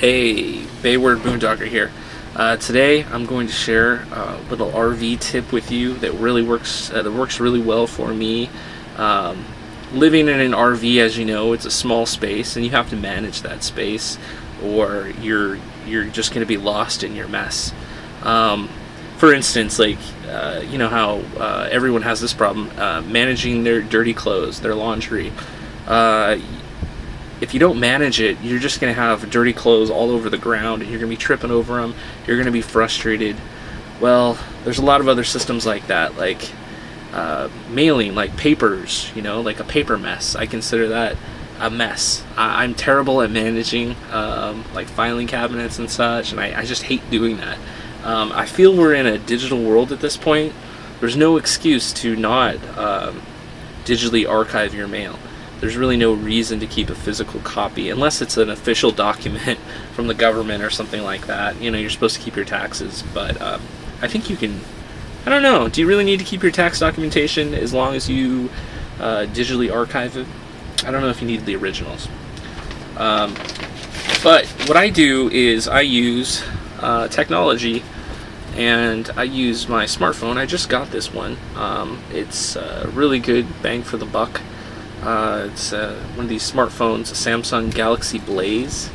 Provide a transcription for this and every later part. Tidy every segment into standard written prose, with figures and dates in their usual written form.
Hey, Bayward Boondocker here. Today I'm going to share a little RV tip with you that really works really well for me. Living in an RV, as you know, it's a small space and you have to manage that space or you're just going to be lost in your mess. For instance, like you know how everyone has this problem managing their dirty clothes, their laundry. If you don't manage it, you're just going to have dirty clothes all over the ground and you're going to be tripping over them. You're going to be frustrated. Well, there's a lot of other systems like that, like mailing, like papers, you know, like a paper mess. I consider that a mess. I'm terrible at managing like filing cabinets and such, and I just hate doing that. I feel we're in a digital world at this point. There's no excuse to not digitally archive your mail. There's really no reason to keep a physical copy unless it's an official document from the government or something like that. You know, you're supposed to keep your taxes, but I think you can. I don't know. Do you really need to keep your tax documentation as long as you digitally archive it? I don't know if you need the originals. But what I do is I use technology, and I use my smartphone. I just got this one. It's really good bang for the buck. It's one of these smartphones, a Samsung Galaxy Blaze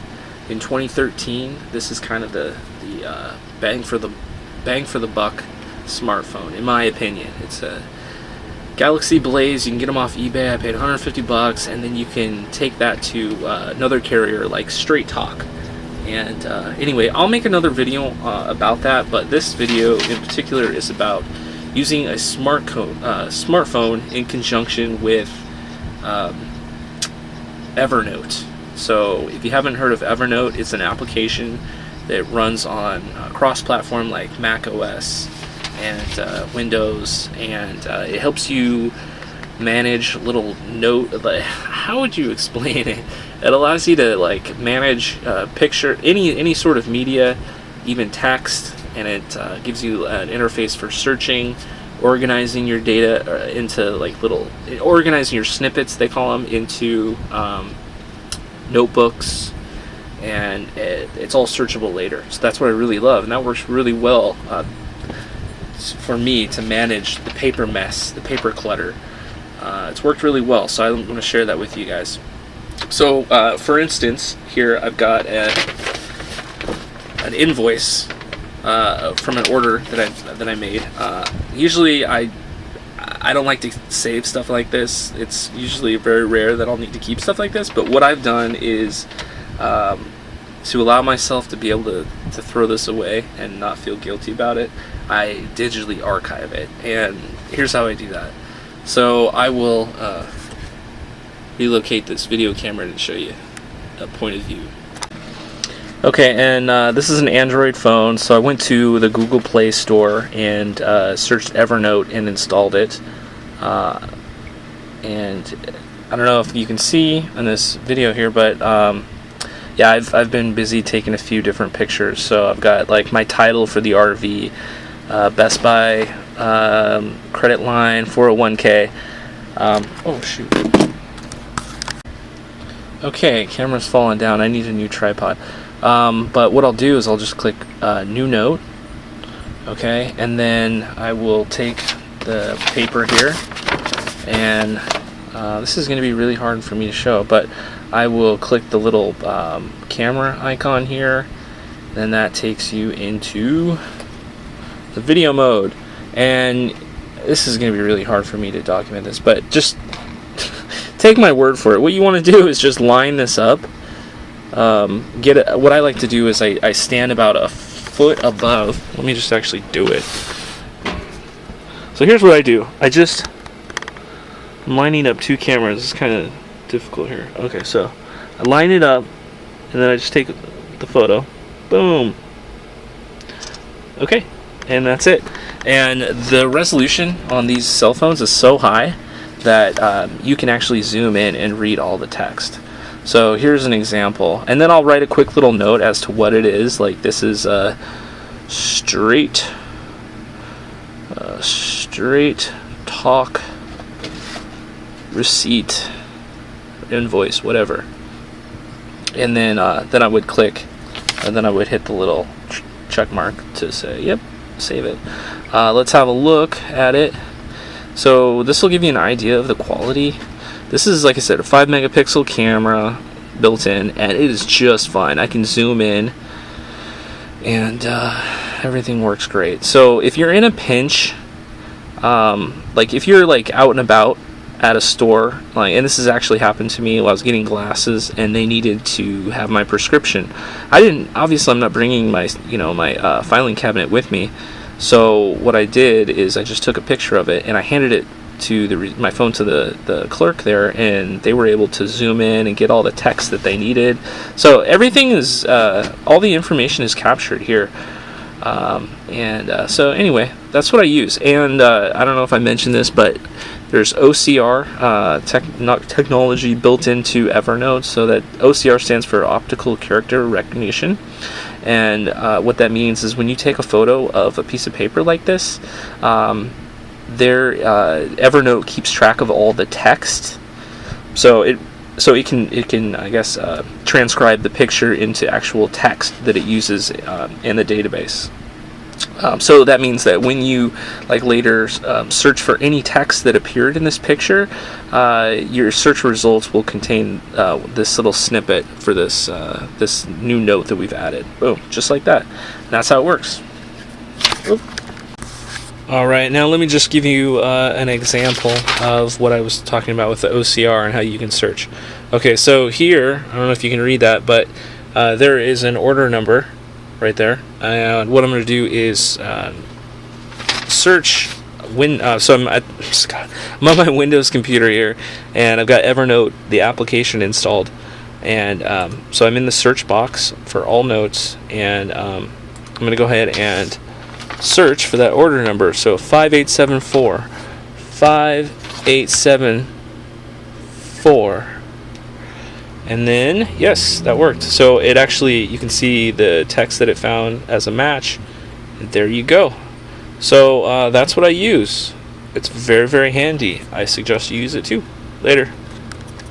in 2013. This is kind of the bang for the buck smartphone, in my opinion. It's a Galaxy Blaze. You can get them off eBay. I paid $150, and then you can take that to another carrier like Straight Talk. And anyway, I'll make another video about that, but this video in particular is about using a smartphone in conjunction with Evernote. So if you haven't heard of Evernote, it's an application that runs on cross-platform like Mac OS and Windows, and it helps you manage little note. How would you explain it? It allows you to like manage picture, any sort of media, even text, and it gives you an interface for searching, organizing your data into like organizing your snippets, they call them, into notebooks, and it's all searchable later. So that's what I really love, and that works really well for me to manage the paper mess, the paper clutter. It's worked really well, so I'm going to share that with you guys. So for instance, here I've got an invoice from an order that I made. Usually I don't like to save stuff like this. It's usually very rare that I'll need to keep stuff like this, but what I've done is to allow myself to be able to throw this away and not feel guilty about it, I digitally archive it. And here's how I do that. So I will relocate this video camera to show you a point of view. Okay, and this is an Android phone, so I went to the Google Play Store and searched Evernote and installed it. And I don't know if you can see in this video here, but yeah, I've been busy taking a few different pictures. So I've got like my title for the RV, Best Buy, credit line, 401k. Oh shoot. Okay, camera's falling down. I need a new tripod. But what I'll do is I'll just click New Note, okay, and then I will take the paper here, and this is going to be really hard for me to show, but I will click the little camera icon here, then that takes you into the video mode, and this is going to be really hard for me to document this, but just take my word for it. What you want to do is just line this up. What I like to do is I stand about a foot above. Let me just actually do it. So here's what I do. I'm lining up two cameras. It's kind of difficult here. Okay, so I line it up, and then I just take the photo. Boom. Okay, and that's it. And the resolution on these cell phones is so high that you can actually zoom in and read all the text. So here's an example, and then I'll write a quick little note as to what it is. Like, this is a straight talk receipt, invoice, whatever. And then I would click and then I would hit the little check mark to say, yep, save it. Let's have a look at it. So this will give you an idea of the quality. This is, like I said, a 5 megapixel camera built in, and it is just fine. I can zoom in, and everything works great. So if you're in a pinch, like if you're like out and about at a store, like, and this has actually happened to me while I was getting glasses and they needed to have my prescription. Obviously I'm not bringing my my filing cabinet with me, so what I did is I just took a picture of it and I handed it to my phone to the clerk there, and they were able to zoom in and get all the text that they needed. So everything is all the information is captured here. So anyway, that's what I use. And I don't know if I mentioned this, but there's OCR technology built into Evernote. So that OCR stands for optical character recognition. And what that means is when you take a photo of a piece of paper like this, Evernote keeps track of all the text. So it can I guess transcribe the picture into actual text that it uses in the database. So that means that when you later search for any text that appeared in this picture, your search results will contain this little snippet for this this new note that we've added. Boom, just like that. And that's how it works. Oop. All right, now let me just give you an example of what I was talking about with the OCR and how you can search. Okay, so here, I don't know if you can read that, but there is an order number right there. And what I'm going to do is search. So I'm on my Windows computer here, and I've got Evernote, the application, installed. And so I'm in the search box for all notes, and I'm going to go ahead and search for that order number. So 5874, and then yes, that worked. So it actually, you can see the text that it found as a match, and there you go. So that's what I use. It's very, very handy. I suggest you use it too. Later.